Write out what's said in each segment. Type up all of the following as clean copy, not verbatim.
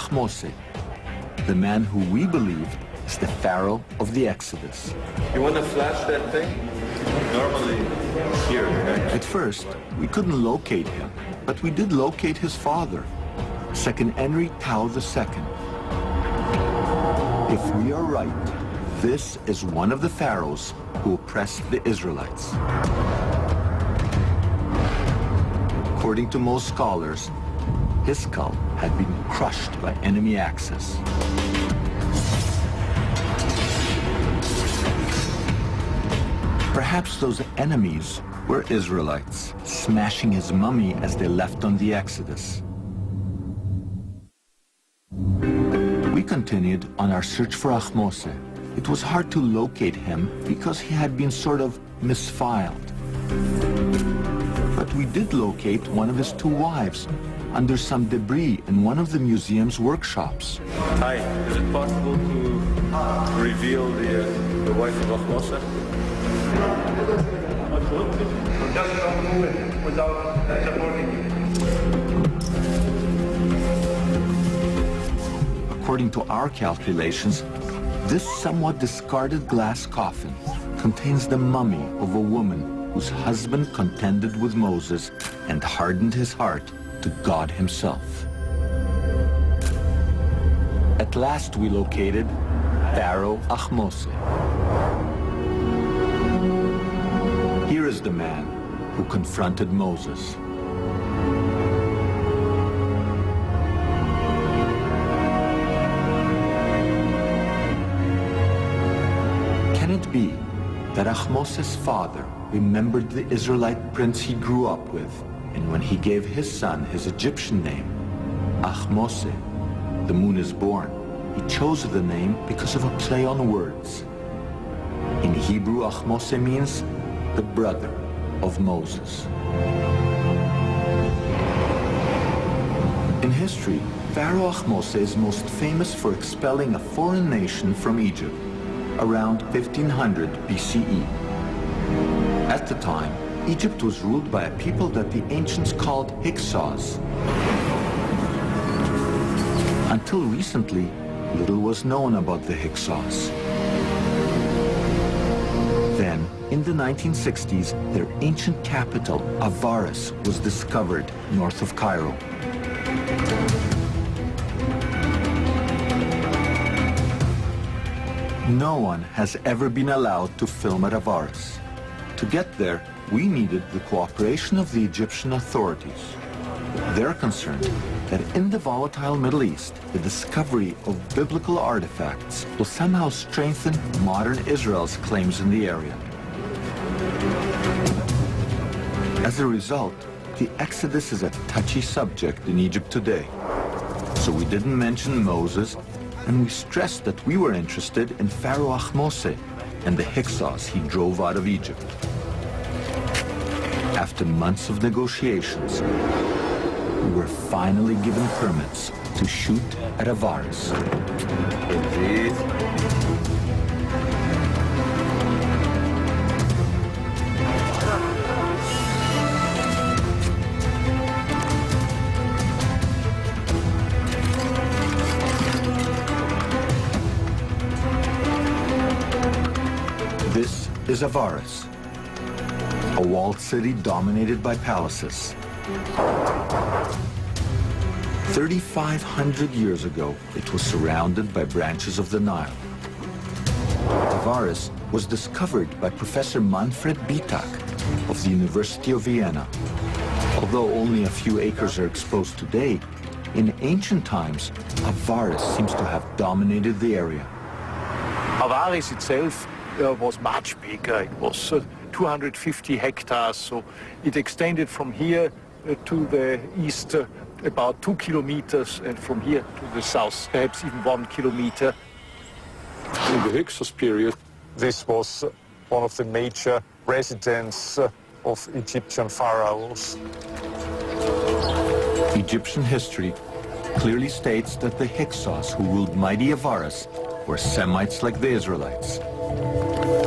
Ahmose, the man who we believe is the Pharaoh of the Exodus. You want to flash that thing? Normally here. At first, we couldn't locate him, but we did locate his father, Second Henry Tao II. If we are right, this is one of the pharaohs who oppressed the Israelites. According to most scholars, his skull had been crushed by enemy axes. Perhaps those enemies were Israelites, smashing his mummy as they left on the Exodus. We continued on our search for Ahmose. It was hard to locate him because he had been sort of misfiled. But we did locate one of his two wives under some debris in one of the museum's workshops. Hi, is it possible to reveal the wife of Ahmose? Just don't move it without supporting it. According to our calculations, this somewhat discarded glass coffin contains the mummy of a woman whose husband contended with Moses and hardened his heart to God himself. At last we located Pharaoh Ahmose. Here is the man who confronted Moses. Can it be that Ahmose's father remembered the Israelite prince he grew up with, and when he gave his son his Egyptian name, Ahmose, the moon is born, he chose the name because of a play on words. In Hebrew, Ahmose means the brother of Moses. In history, Pharaoh Ahmose is most famous for expelling a foreign nation from Egypt around 1500 BCE. At the time, Egypt was ruled by a people that the ancients called Hyksos. Until recently, little was known about the Hyksos. Then, in the 1960s, their ancient capital, Avaris, was discovered north of Cairo. No one has ever been allowed to film at Avaris. To get there, we needed the cooperation of the Egyptian authorities. They're concerned that in the volatile Middle East, the discovery of biblical artifacts will somehow strengthen modern Israel's claims in the area. As a result, the Exodus is a touchy subject in Egypt today. So we didn't mention Moses, and we stressed that we were interested in Pharaoh Ahmose and the Hyksos he drove out of Egypt. After months of negotiations, we were finally given permits to shoot at Avaris. Indeed. This is Avaris, a walled city dominated by palaces. 3,500 years ago, it was surrounded by branches of the Nile. Avaris was discovered by Professor Manfred Bitak of the University of Vienna. Although only a few acres are exposed today, in ancient times, Avaris seems to have dominated the area. Avaris itself was much bigger. It was 250 hectares, so it extended from here to the east about 2 kilometers, and from here to the south perhaps even 1 kilometer. In the Hyksos period, this was one of the major residences of Egyptian pharaohs. Egyptian history clearly states that the Hyksos who ruled mighty Avaris were Semites like the Israelites,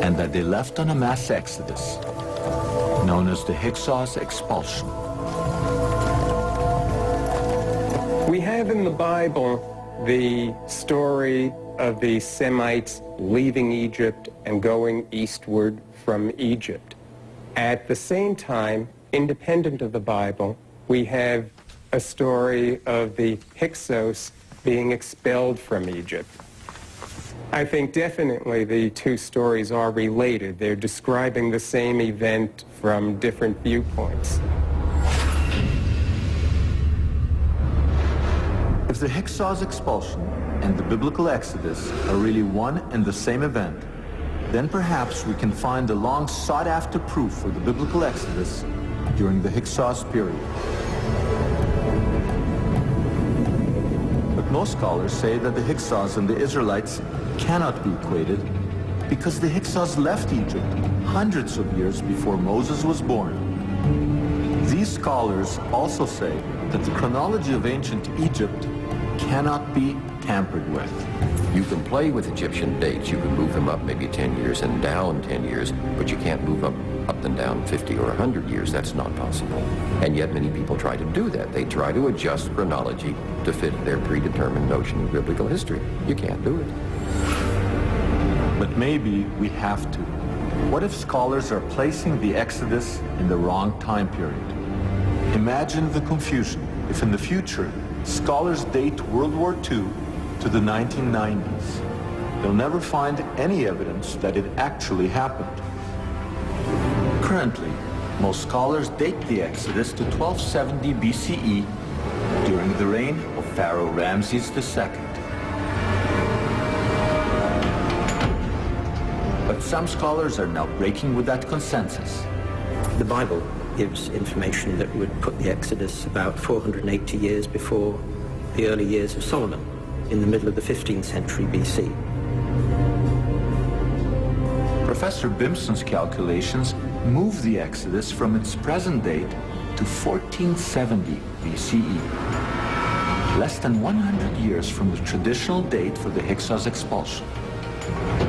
and that they left on a mass exodus, known as the Hyksos expulsion. We have in the Bible the story of the Semites leaving Egypt and going eastward from Egypt. At the same time, independent of the Bible, we have a story of the Hyksos being expelled from Egypt. I think definitely the two stories are related. They're describing the same event from different viewpoints. If the Hyksos expulsion and the biblical Exodus are really one and the same event, then perhaps we can find a long sought-after proof for the biblical Exodus during the Hyksos period. But most scholars say that the Hyksos and the Israelites cannot be equated because the Hyksos left Egypt hundreds of years before Moses was born. These scholars also say that the chronology of ancient Egypt cannot be tampered with. You can play with Egyptian dates. You can move them up maybe 10 years and down 10 years, but you can't move up and down 50 or 100 years. That's not possible. And yet many people try to do that. They try to adjust chronology to fit their predetermined notion of biblical history. You can't do it. But maybe we have to. What if scholars are placing the Exodus in the wrong time period? Imagine the confusion if in the future scholars date World War II to the 1990s. They'll never find any evidence that it actually happened. Currently, most scholars date the Exodus to 1270 BCE during the reign of Pharaoh Ramses II. But some scholars are now breaking with that consensus. The Bible gives information that would put the Exodus about 480 years before the early years of Solomon, in the middle of the 15th century BC. Professor Bimson's calculations move the Exodus from its present date to 1470 BCE, less than 100 years from the traditional date for the Hyksos expulsion.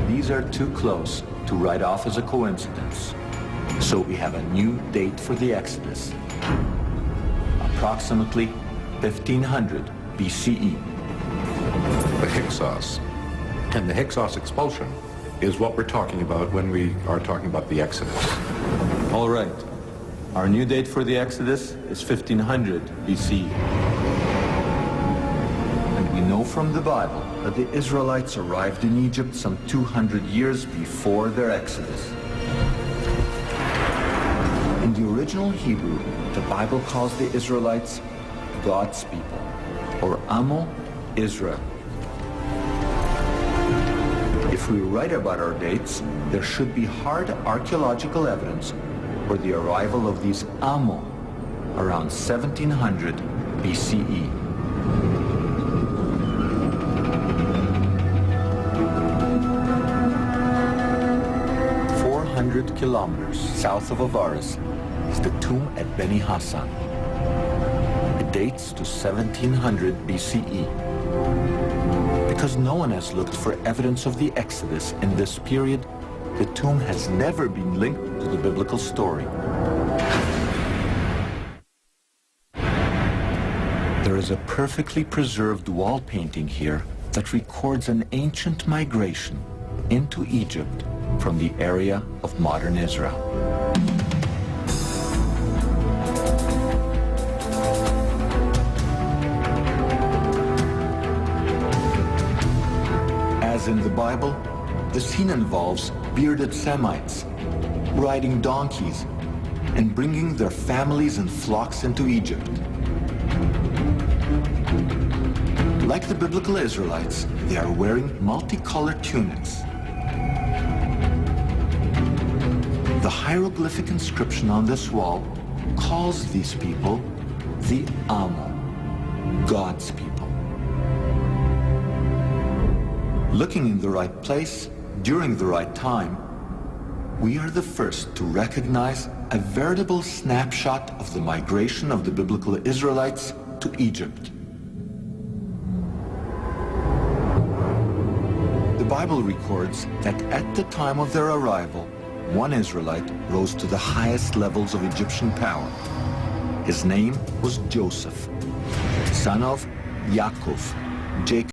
These are too close to write off as a coincidence. So we have a new date for the Exodus, approximately 1500 BCE. The Hyksos and the Hyksos expulsion is what we're talking about when we are talking about the Exodus. All right. Our new date for the Exodus is 1500 BCE. And we know from the Bible that the Israelites arrived in Egypt some 200 years before their Exodus. In the original Hebrew, the Bible calls the Israelites God's people, or Amo Israel. If we write about our dates, there should be hard archaeological evidence for the arrival of these Amo around 1700 BCE. Kilometers south of Avaris is the tomb at Beni Hassan. It dates to 1700 BCE. Because no one has looked for evidence of the Exodus in this period, the tomb has never been linked to the biblical story. There is a perfectly preserved wall painting here that records an ancient migration into Egypt from the area of modern Israel. As in the Bible, the scene involves bearded Semites riding donkeys and bringing their families and flocks into Egypt. Like the biblical Israelites, they are wearing multicolored tunics. The hieroglyphic inscription on this wall calls these people the Amo, God's people. Looking in the right place, during the right time, we are the first to recognize a veritable snapshot of the migration of the biblical Israelites to Egypt. The Bible records that at the time of their arrival, one Israelite rose to the highest levels of Egyptian power. His name was Joseph, son of Yaakov, Jacob.